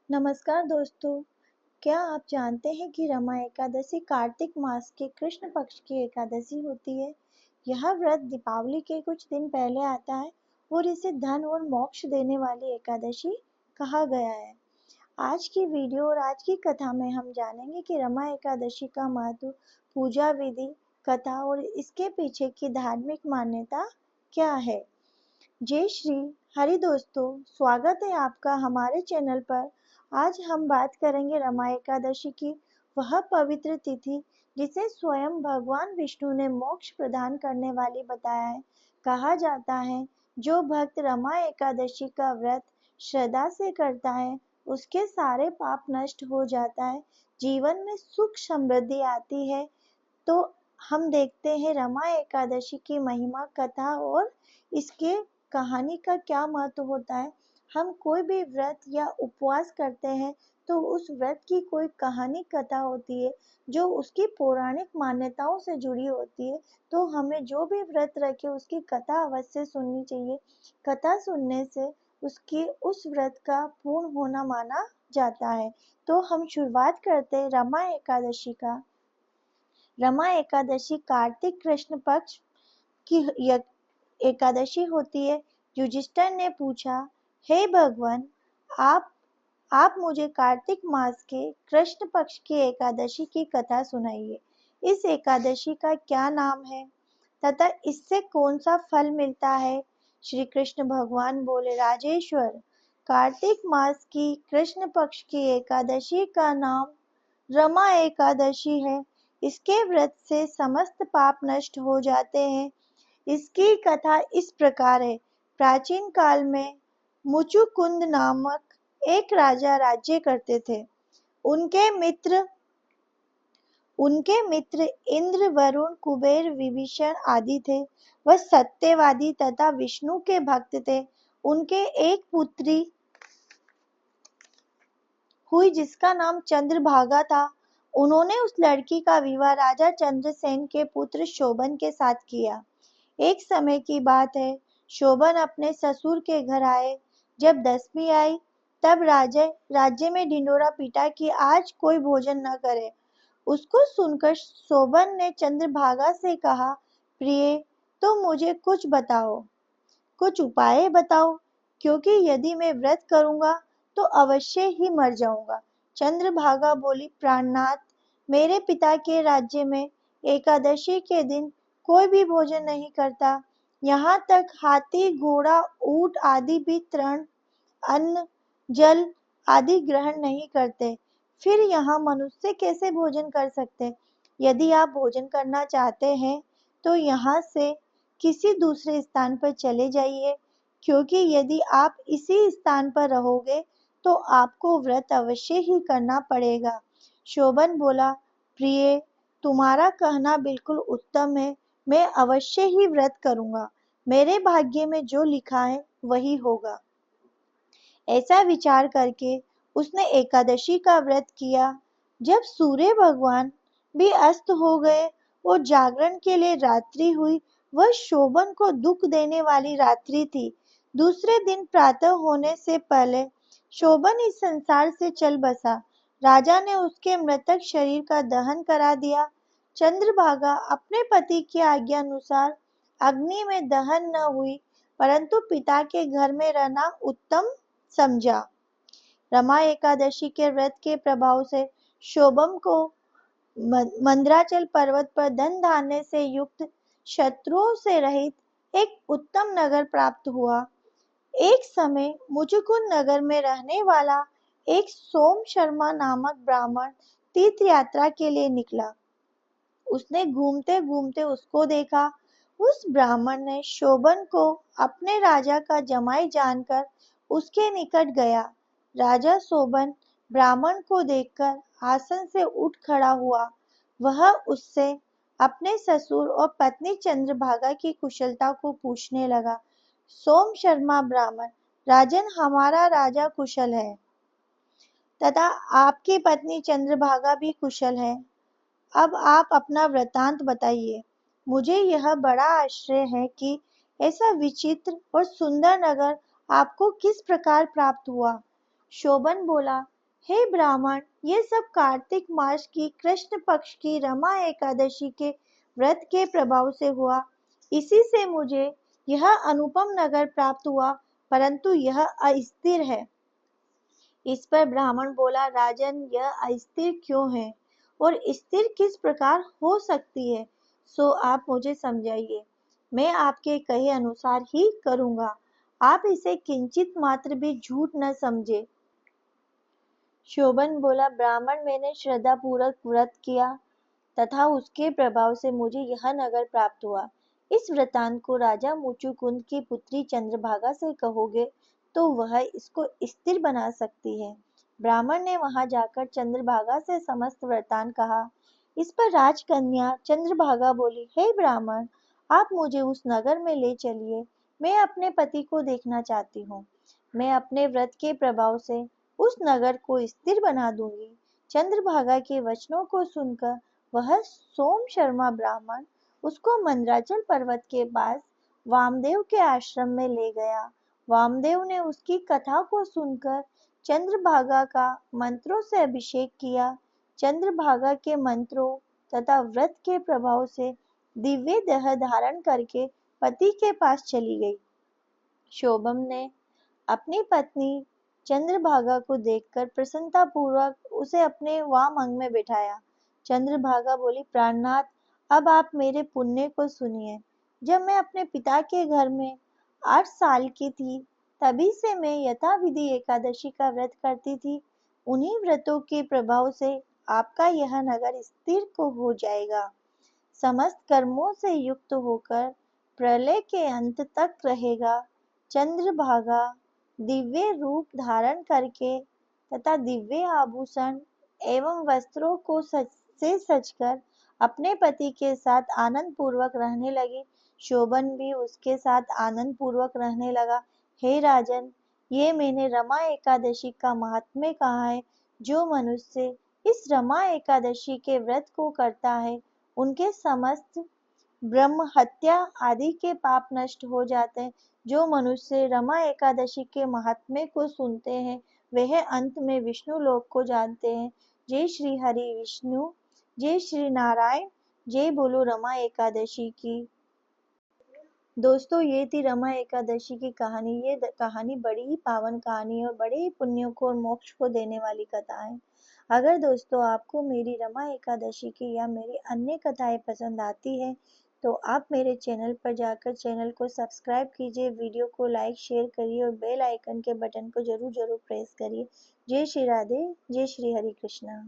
नमस्कार दोस्तों, क्या आप जानते हैं कि रमा एकादशी कार्तिक मास के कृष्ण पक्ष की एकादशी होती है। यह व्रत दीपावली के कुछ दिन पहले आता है और इसे धन और मोक्ष देने वाली एकादशी कहा गया है। आज की वीडियो और आज की कथा में हम जानेंगे कि रमा एकादशी का महत्व, पूजा विधि, कथा और इसके पीछे की धार्मिक मान्यता क्या है। जय श्री हरि दोस्तों, स्वागत है आपका हमारे चैनल पर। आज हम बात करेंगे रमा एकादशी की, वह पवित्र तिथि जिसे स्वयं भगवान विष्णु ने मोक्ष प्रदान करने वाली बताया है। कहा जाता है जो भक्त रमा एकादशी का व्रत श्रद्धा से करता है उसके सारे पाप नष्ट हो जाता है, जीवन में सुख समृद्धि आती है। तो हम देखते हैं रमा एकादशी की महिमा, कथा और इसके कहानी का क्या महत्व होता है। हम कोई भी व्रत या उपवास करते हैं तो उस व्रत की कोई कहानी कथा होती है जो उसकी पौराणिक मान्यताओं से जुड़ी होती है। तो हमें जो भी व्रत रखे उसकी कथा अवश्य सुननी चाहिए। कथा सुनने से उसकी उस व्रत का पूर्ण होना माना जाता है। तो हम शुरुआत करते हैं रमा एकादशी का। रमा एकादशी कार्तिक कृष्ण पक्ष की एकादशी होती है। युधिष्ठिर ने पूछा, हे भगवान, आप आप मुझे कार्तिक मास के कृष्ण पक्ष की एकादशी की कथा सुनाइए। इस एकादशी का क्या नाम है तथा इससे कौन सा फल मिलता है। श्री कृष्ण भगवान बोले, राजेश्वर, कार्तिक मास की कृष्ण पक्ष की एकादशी का नाम रमा एकादशी है। इसके व्रत से समस्त पाप नष्ट हो जाते हैं। इसकी कथा इस प्रकार है। प्राचीन काल में मुचुकुंद नामक एक राजा राज्य करते थे। उनके मित्र उनके मित्र इंद्र, वरुण, कुबेर, विभीषण आदि थे। वह सत्यवादी तथा विष्णु के भक्त थे। उनके एक पुत्री हुई जिसका नाम चंद्रभागा था। उन्होंने उस लड़की का विवाह राजा चंद्रसेन के पुत्र शोभन के साथ किया। एक समय की बात है, शोभन अपने ससुर के घर आए। जब दसवीं आई तब राज्य में ढिंढोरा पीटा कि आज कोई भोजन न करे। उसको सुनकर शोभन ने चंद्रभागा से कहा, प्रिय, तुम मुझे कुछ बताओ, कुछ उपाय बताओ, क्योंकि यदि मैं व्रत करूंगा तो अवश्य ही मर जाऊंगा। चंद्रभागा बोली, प्राणनाथ, मेरे पिता के राज्य में एकादशी के दिन कोई भी भोजन नहीं करता। यहाँ तक हाथी, घोड़ा, ऊंट आदि भी तृण, अन्न, जल आदि ग्रहण नहीं करते। फिर यहाँ मनुष्य कैसे भोजन कर सकते। यदि आप भोजन करना चाहते हैं तो यहाँ से किसी दूसरे स्थान पर चले जाइए, क्योंकि यदि आप इसी स्थान पर रहोगे तो आपको व्रत अवश्य ही करना पड़ेगा। शोभन बोला, प्रिय, तुम्हारा कहना बिल्कुल उत्तम है। मैं अवश्य ही व्रत करूंगा। मेरे भाग्य में जो लिखा है वही होगा। ऐसा विचार करके उसने एकादशी का व्रत किया। जब सूर्य भगवान भी अस्त हो गए और जागरण के लिए रात्रि हुई, वह शोभन को दुख देने वाली रात्रि थी। दूसरे दिन प्रातः होने से पहले शोभन इस संसार से चल बसा। राजा ने उसके मृतक शरीर का दहन करा दिया। चंद्रभागा अपने पति की आज्ञा अनुसार अग्नि में दहन न हुई, परंतु पिता के घर में रहना उत्तम समझा। रमा एकादशी के व्रत के प्रभाव से शोभम को मंदराचल पर्वत पर धन धान्य से युक्त, शत्रुओं से रहित एक उत्तम नगर प्राप्त हुआ। एक समय मुचुकुंद नगर में रहने वाला एक सोम शर्मा नामक ब्राह्मण तीर्थ यात्रा के लिए निकला। उसने घूमते घूमते उसको देखा। उस ब्राह्मण ने शोभन को अपने राजा का जमाई जानकर उसके निकट गया। राजा शोभन ब्राह्मण को देखकर आसन से उठ खड़ा हुआ। वह उससे अपने ससुर और पत्नी चंद्रभागा की कुशलता को पूछने लगा। सोम शर्मा ब्राह्मण, राजन, हमारा राजा कुशल है तथा आपकी पत्नी चंद्रभागा भी कुशल है। अब आप अपना वृतांत बताइए। मुझे यह बड़ा आश्चर्य है कि ऐसा विचित्र और सुंदर नगर आपको किस प्रकार प्राप्त हुआ। शोभन बोला, हे ब्राह्मण, ये सब कार्तिक मास की कृष्ण पक्ष की रमा एकादशी के व्रत के प्रभाव से हुआ। इसी से मुझे यह अनुपम नगर प्राप्त हुआ, परंतु यह अस्थिर है। इस पर ब्राह्मण बोला, राजन, यह अस्थिर क्यों है और स्थिर किस प्रकार हो सकती है, सो आप मुझे समझाइए। मैं आपके कहे अनुसार ही करूँगा। आप इसे किंचित मात्र भी झूठ न समझे। शोभन बोला, ब्राह्मण, मैंने श्रद्धापूर्वक व्रत किया तथा उसके प्रभाव से मुझे यह नगर प्राप्त हुआ। इस वृतांत को राजा मुचुकुंद की पुत्री चंद्रभागा से कहोगे तो वह इसको स्थिर बना सकती है। ब्राह्मण ने वहां जाकर चंद्रभागा से समस्त वृतांत कहा। इस पर राजकन्या चंद्रभागा बोली, हे ब्राह्मण, आप मुझे उस नगर में ले चलिए। मैं अपने पति को देखना चाहती हूँ। मैं अपने व्रत के प्रभाव से उस नगर को स्थिर बना दूंगी। चंद्रभागा के वचनों को सुनकर वह सोम शर्मा ब्राह्मण उसको मंदराचल पर्वत के पास वामदेव के आश्रम में ले गया। वामदेव ने उसकी कथा को सुनकर चंद्रभागा का मंत्रों से अभिषेक किया। चंद्रभागा के मंत्रों तथा व्रत के प्रभाव से दिव्य देह धारण करके पति के पास चली गई। शोभम ने अपनी पत्नी चंद्रभागा को देखकर प्रसन्नतापूर्वक उसे अपने वाम अंग में बिठाया। चंद्रभागा बोली, प्राणनाथ, अब आप मेरे पुण्य को सुनिए। जब मैं अपने पिता के घर में 8 साल की थी, तभी से मैं यथाविधि एकादशी का व्रत करती थी। उन्हीं व्रतों के प्रभाव से आपका यह नगर स्थिर को हो जाएगा। समस्त कर्मों से युक्त होकर प्रलय के अंत तक रहेगा। चंद्रभागा दिव्य रूप धारण करके तथा दिव्य आभूषण एवं वस्त्रों को सजकर अपने पति के साथ आनंद पूर्वक रहने लगी। शोभन भी उसके साथ आनंद पूर्वक रहने लगा। हे राजन, ये मैंने रमा एकादशी का महात्म्य कहा है। जो मनुष्य इस रमा एकादशी के व्रत को करता है, उनके समस्त ब्रह्म हत्या आदि के पाप नष्ट हो जाते हैं। जो मनुष्य रमा एकादशी के महात्म्य को सुनते हैं, वह अंत में विष्णु लोक को जानते हैं। जय श्री हरि विष्णु, जय श्री नारायण, जय बोलो रमा एकादशी की। दोस्तों, ये थी रमा एकादशी की कहानी। ये कहानी बड़ी ही पावन कहानी है और बड़े ही पुण्यों को और मोक्ष को देने वाली कथा है। अगर दोस्तों आपको मेरी रमा एकादशी की या मेरी अन्य कथाएं पसंद आती है तो आप मेरे चैनल पर जाकर चैनल को सब्सक्राइब कीजिए, वीडियो को लाइक शेयर करिए और बेल आइकन के बटन को जरूर प्रेस करिए। जय श्री राधे, जय श्री हरि कृष्णा।